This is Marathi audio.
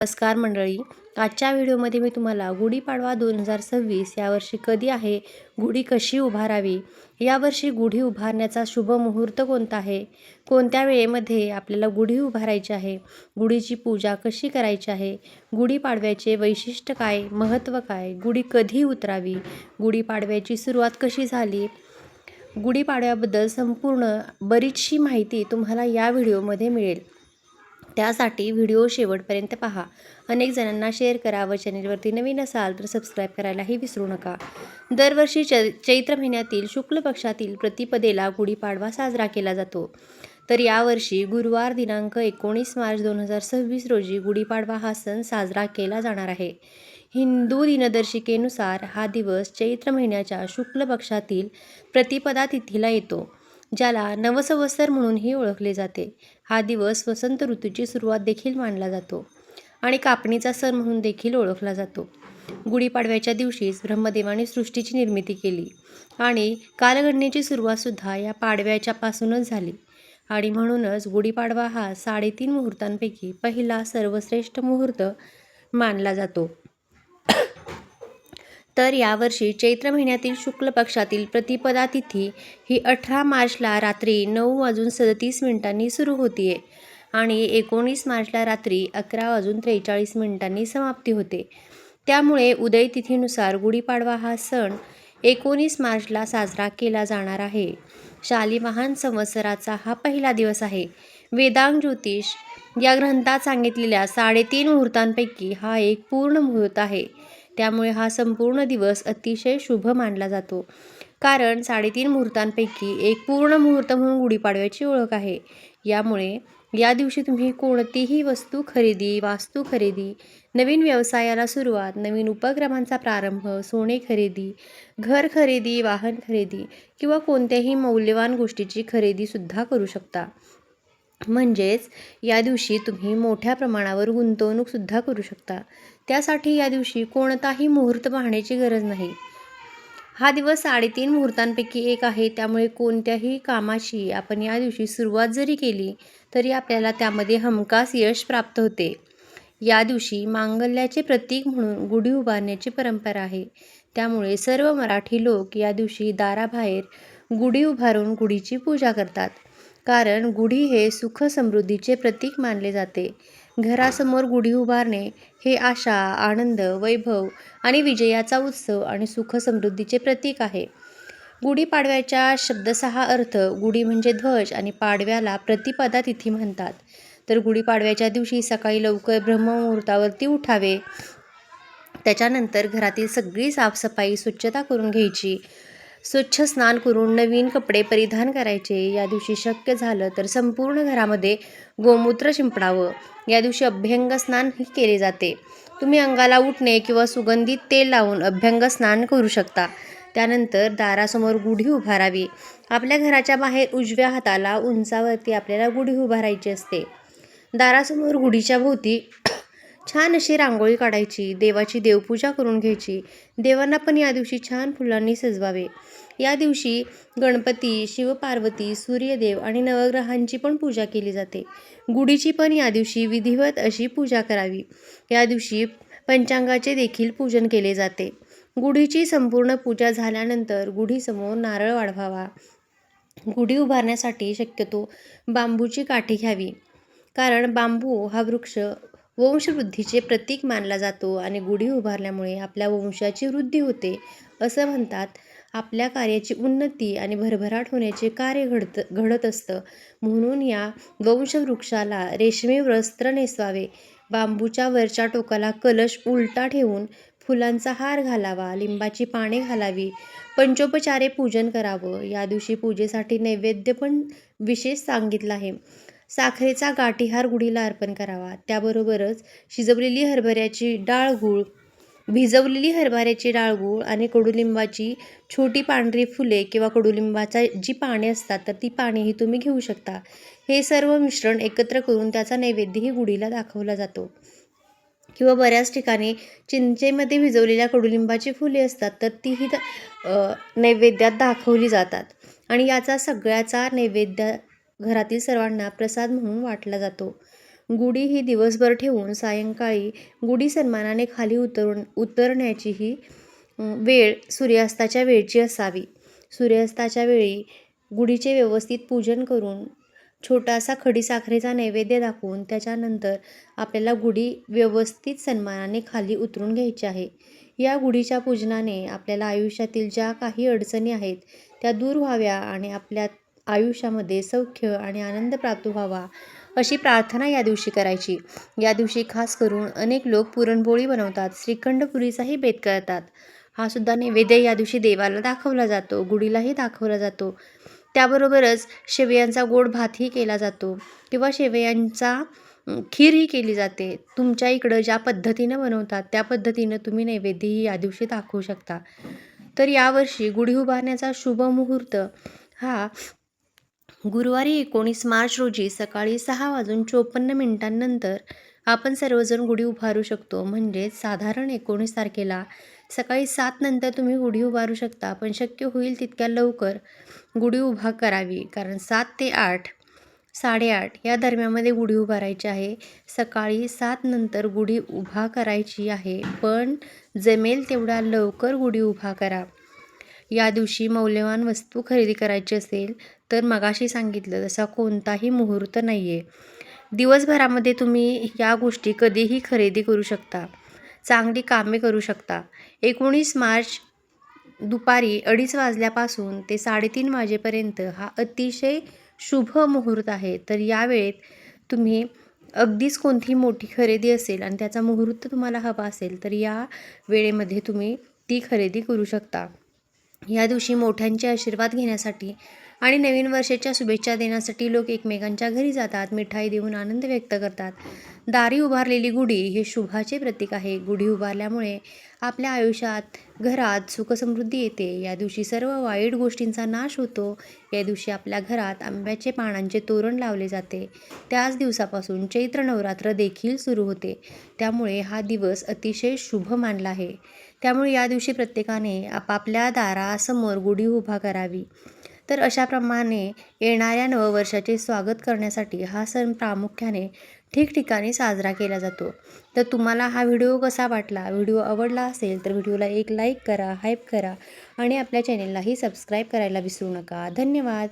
नमस्कार मंडळी. आजच्या व्हिडिओमध्ये मी तुम्हाला गुढीपाडवा 2026 यावर्षी कधी आहे, गुढी कशी उभारावी, यावर्षी गुढी उभारण्याचा शुभ मुहूर्त कोणता आहे, कोणत्या वेळेमध्ये आपल्याला गुढी उभारायची आहे, गुढीची पूजा कशी करायची आहे, गुढीपाडव्याचे वैशिष्ट्य काय, महत्त्व काय, गुढी कधी उतरावी, गुढीपाडव्याची सुरुवात कशी झाली, गुढीपाडव्याबद्दल संपूर्ण बरीचशी माहिती तुम्हाला या व्हिडिओमध्ये मिळेल. त्यासाठी व्हिडिओ शेवटपर्यंत पहा. अनेक जणांना शेअर करा व चॅनेलवरती नवीन असाल तर सबस्क्राईब करायलाही विसरू नका. दरवर्षी चैत्र महिन्यातील शुक्ल पक्षातील प्रतिपदेला गुढीपाडवा साजरा केला जातो. तर यावर्षी गुरुवार दिनांक 19 मार्च 2026 रोजी गुढीपाडवा हा सण साजरा केला जाणार आहे. हिंदू दिनदर्शिकेनुसार हा दिवस चैत्र महिन्याच्या शुक्ल पक्षातील प्रतिपदा तिथीला येतो, ज्याला नवसंवत्सर म्हणूनही ओळखले जाते. हा दिवस वसंत ऋतूची सुरुवात देखील मानला जातो आणि कापणीचा सण म्हणून देखील ओळखला जातो. गुढीपाडव्याच्या दिवशीच ब्रह्मदेवाने सृष्टीची निर्मिती केली आणि कालगणनेची सुरुवातसुद्धा या पाडव्याच्या पासूनच झाली आणि म्हणूनच गुढीपाडवा हा 3.5 मुहूर्तांपैकी पहिला सर्वश्रेष्ठ मुहूर्त मानला जातो. तर यावर्षी चैत्र महिन्यातील शुक्ल पक्षातील प्रतिपदा तिथी ही 18 मार्चला रात्री 9:37 सुरू होतीये आणि 19 मार्चला रात्री 11:43 समाप्ती होते. त्यामुळे उदय तिथीनुसार गुढीपाडवा हा सण 19 मार्चला साजरा केला जाणार आहे. शालिवाहन संवत्सराचा हा पहिला दिवस आहे. वेदांग ज्योतिष या ग्रंथात सांगितलेल्या 3.5 मुहूर्तांपैकी हा एक पूर्ण मुहूर्त आहे. त्यामुळे हा संपूर्ण दिवस अतिशय शुभ मानला जातो, कारण 3.5 मुहूर्तांपैकी एक पूर्ण मुहूर्त म्हणून गुढीपाडव्याची ओळख आहे. यामुळे या दिवशी तुम्ही कोणतीही वस्तू खरेदी, वास्तू खरेदी, नवीन व्यवसायाला सुरुवात, नवीन उपक्रमांचा प्रारंभ, सोने खरेदी, घर खरेदी, वाहन खरेदी किंवा कोणत्याही मौल्यवान गोष्टीची खरेदीसुद्धा करू शकता. म्हणजेच या दिवशी तुम्ही मोठ्या प्रमाणावर गुंतवणूकसुद्धा करू शकता. त्यासाठी या दिवशी कोणताही मुहूर्त पाहण्याची गरज नाही. हा दिवस 3.5 मुहूर्तांपैकी एक आहे. त्यामुळे कोणत्याही कामाची आपण या दिवशी सुरुवात जरी केली तरी आपल्याला त्यामध्ये हमखास यश प्राप्त होते. या दिवशी मांगल्याचे प्रतीक म्हणून गुढी उभारण्याची परंपरा आहे. त्यामुळे सर्व मराठी लोक या दिवशी दाराबाहेर गुढी उभारून गुढीची पूजा करतात, कारण गुढी हे सुख समृद्धीचे प्रतीक मानले जाते. घरासमोर गुढी उभारणे हे आशा, आनंद, वैभव आणि विजयाचा उत्सव आणि सुख समृद्धीचे प्रतीक आहे. गुढीपाडव्याच्या शब्दशः अर्थ गुढी म्हणजे ध्वज आणि पाडव्याला प्रतिपदा तिथी म्हणतात. तर गुढीपाडव्याच्या दिवशी सकाळी लवकर ब्रह्ममुहूर्तावरती उठावे. त्याच्यानंतर घरातील सगळी साफसफाई, स्वच्छता करून घ्यायची. स्वच्छ स्नान करून नवीन कपडे परिधान करायचे. या दिवशी शक्य झालं तर संपूर्ण घरामध्ये गोमूत्र शिंपडावं. या दिवशी अभ्यंग स्नानही केले जाते. तुम्ही अंगाला उटणे किंवा सुगंधित तेल लावून अभ्यंग स्नान करू शकता. त्यानंतर दारासमोर गुढी उभारावी. आपल्या घराच्या बाहेर उजव्या हाताला उंचावरती आपल्याला गुढी उभारायची असते. दारासमोर गुढीच्या भोवती छान अशी रांगोळी काढायची. देवाची देवपूजा करून घ्यायची. देवांना पण या दिवशी छान फुलांनी सजवावे. या दिवशी गणपती, शिवपार्वती, सूर्यदेव आणि नवग्रहांची पण पूजा केली जाते. गुढीची पण या दिवशी विधिवत अशी पूजा करावी. या दिवशी पंचांगाचे देखील पूजन केले जाते. गुढीची संपूर्ण पूजा झाल्यानंतर गुढीसमोर नारळ वाढवावा. गुढी उभारण्यासाठी शक्यतो बांबूची काठी घ्यावी, कारण बांबू हा वृक्ष वंशवृद्धीचे प्रतीक मानला जातो आणि गुढी उभारल्यामुळे आपल्या वंशाची वृद्धी होते असं म्हणतात. आपल्या कार्याची उन्नती आणि भरभराट होण्याचे कार्य घडत असतं. म्हणून या वंशवृक्षाला रेशमी वस्त्र नेसवावे. बांबूच्या वरच्या टोकाला कलश उलटा ठेवून फुलांचा हार घालावा. लिंबाची पाने घालावी. पंचोपचारे पूजन करावं. या दिवशी पूजेसाठी नैवेद्य पण विशेष सांगितला आहे. साखरेचा गाठीहार गुढीला अर्पण करावा. त्याबरोबरच भिजवलेली हरभऱ्याची डाळ गूळ आणि कडुलिंबाची छोटी पांढरी फुले किंवा कडुलिंबाचा जी पाने असतात तर ती पानेही तुम्ही घेऊ शकता. हे सर्व मिश्रण एकत्र करून त्याचा नैवेद्यही गुढीला दाखवला जातो. किंवा बऱ्याच ठिकाणी चिंचेमध्ये भिजवलेल्या कडुलिंबाची फुले असतात तर तीही नैवेद्यात दाखवली जातात आणि याचा सगळ्याचा नैवेद्य घरातील सर्वांना प्रसाद म्हणून वाटला जातो. गुढी ही दिवसभर ठेवून सायंकाळी गुढी सन्मानाने खाली उतरण्याची ही वेळ सूर्यास्ताच्या वेळची असावी. सूर्यास्ताच्या वेळी गुढीचे व्यवस्थित पूजन करून छोटासा खडीसाखरेचा नैवेद्य दाखवून त्याच्यानंतर आपल्याला गुढी व्यवस्थित सन्मानाने खाली उतरून घ्यायची आहे. या गुढीच्या पूजनाने आपल्याला आयुष्यातील ज्या काही अडचणी आहेत त्या दूर व्हाव्या आणि आपल्या आयुष्यामध्ये सौख्य आणि आनंद प्राप्त व्हावा अशी प्रार्थना या दिवशी करायची. या दिवशी खास करून अनेक लोक पुरणपोळी बनवतात, श्रीखंड पुरीचाही बेत करतात. हा सुद्धा नैवेद्य या दिवशी देवाला दाखवला जातो, गुढीलाही दाखवला जातो. त्याबरोबरच शेवयांचा गोड भातही केला जातो किंवा शेवयांचा खीरही केली जाते. तुमच्या इकडं ज्या पद्धतीनं बनवतात त्या पद्धतीनं तुम्ही नैवेद्यही या दिवशी दाखवू शकता. तर यावर्षी गुढी उभारण्याचा शुभ मुहूर्त हा गुरुवारी 19 मार्च रोजी सकाळी 6:54 आपण सर्वजण गुढी उभारू शकतो. म्हणजेच साधारण 19 तारखेला सकाळी 7 नंतर तुम्ही गुढी उभारू शकता. पण शक्य होईल तितक्या लवकर गुढी उभा करावी, कारण 7 ते 8, 8:30 या दरम्यानमध्ये गुढी उभारायची आहे. सकाळी 7 नंतर गुढी उभा करायची आहे, पण जमेल तेवढ्या लवकर गुढी उभा करा. या दिवशी मौल्यवान वस्तू खरेदी करायची असेल तर मगाशी सांगितलं तसा कोणताही मुहूर्त नाही आहे. दिवसभरामध्ये तुम्ही या गोष्टी कधीही खरेदी करू शकता, चांगली कामे करू शकता. 19 मार्च दुपारी 2:30 वाजल्यापासून ते 3:30 वाजेपर्यंत हा अतिशय शुभ मुहूर्त आहे. तर या वेळेत तुम्ही अगदीच कोणती मोठी खरेदी असेल आणि त्याचा मुहूर्त तुम्हाला हवा असेल तर या वेळेमध्ये तुम्ही ती खरेदी करू शकता. या दिवशी मोठ्यांचे आशीर्वाद घेण्यासाठी आणि नवीन वर्षाच्या शुभेच्छा देण्यासाठी लोक एकमेकांच्या घरी जातात, मिठाई देऊन आनंद व्यक्त करतात. दारी उभारलेली गुढी हे शुभाचे प्रतीक आहे. गुढी उभारल्यामुळे आपल्या आयुष्यात, घरात सुखसमृद्धी येते. या दिवशी सर्व वाईट गोष्टींचा नाश होतो. या दिवशी आपल्या घरात आंब्याचे पानांचे तोरण लावले जाते. त्याच दिवसापासून चैत्र नवरात्र देखील सुरू होते. त्यामुळे हा दिवस अतिशय शुभ मानला आहे. त्यामुळे या दिवशी प्रत्येकाने आपापल्या दारासमोर गुढी उभा करावी. तर अशाप्रमाणे येणाऱ्या नववर्षाचे स्वागत करण्यासाठी हा सण प्रामुख्याने ठिकठिकाणी साजरा केला जातो. तर तुम्हाला हा व्हिडिओ कसा वाटला? व्हिडिओ आवडला असेल तर व्हिडिओला एक लाईक करा, हाईप करा आणि आपल्या चॅनेललाही सबस्क्राईब करायला विसरू नका. धन्यवाद.